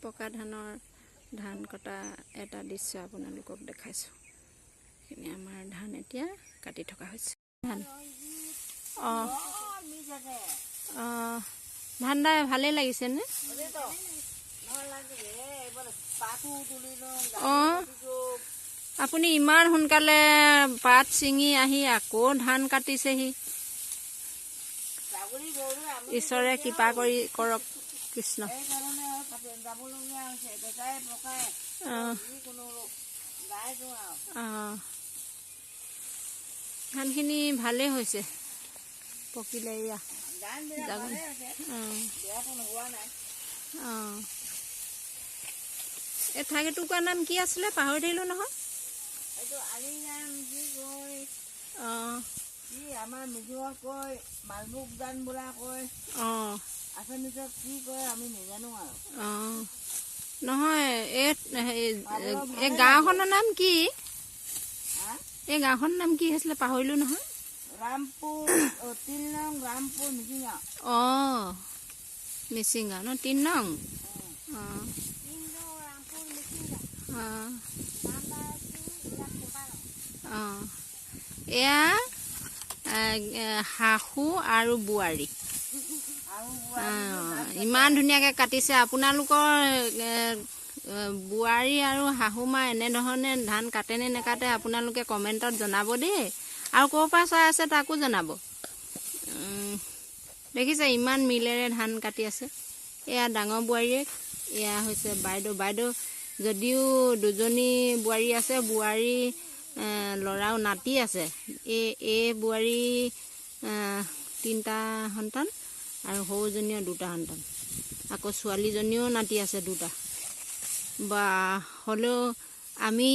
পকা ধানৰ ধান কটা এটা দৃশ্য আপোনালোকক দেখাইছোঁ। এইখিনি আমাৰ ধান এতিয়া কাটি থকা হৈছে। ধান ধান দাই ভালেই লাগিছেনে? আপুনি ইমান সোনকালে পাত ছিঙি আহি আকৌ ধান কাটিছেহি। ঈশ্বৰে কৃপা কৰক কৃষ্ণ। ধানখিনি ভালেই হৈছে পকিলে। এয়া এই ঠাইটুকুৰাৰ নাম কি আছিলে পাহৰি থাকিলোঁ নহয়। আমাৰ মিজোৰাক কয় মালভোগ দান বোলা কয়। আছামিজত কি কয় আমি নাজানো আৰু। নহয় এই গাঁওখনৰ নাম কি? এই গাঁওখনৰ নাম কি হৈছিলে পাহৰিলো নহয়। ৰামপুৰ ৩ নং ৰামপুৰ মিচিংগাঁও। মিচিংগাঁও ন ৩ নং। এয়া শাহু আৰু বোৱাৰী ইমান ধুনীয়াকৈ কাটিছে। আপোনালোকৰ বোৱাৰী আৰু শাহুমা এনেধৰণে ধান কাটেনে নেকাটে আপোনালোকে কমেণ্টত জনাব দেই। আৰু ক'ৰ পৰা চাই আছে তাকো জনাব। দেখিছে ইমান মিলেৰে ধান কাটি আছে। এয়া ডাঙৰ বোৱাৰীয়েক, এয়া হৈছে বাইদেউ। যদিও দুজনী বোৱাৰী আছে, বোৱাৰী ল'ৰাও নাতি আছে। এই বোৱাৰী 3টা সন্তান আৰু সৰুজনীও 2টা সন্তান। আকৌ ছোৱালীজনীও নাতি আছে 2টা। বা হ'লেও আমি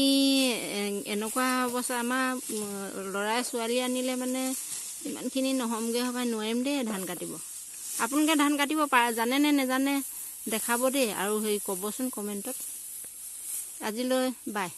এনেকুৱা অৱস্থা, আমাৰ ল'ৰাই ছোৱালী আনিলে মানে ইমানখিনি নহ'মগৈ হ'বাই, নোৱাৰিম দেই ধান কাটিব। আপোনালোকে ধান কাটিব পাৰে জানেনে নেজানে দেখাব দেই, আৰু ক'বচোন কমেণ্টত। আজিলৈ বাই।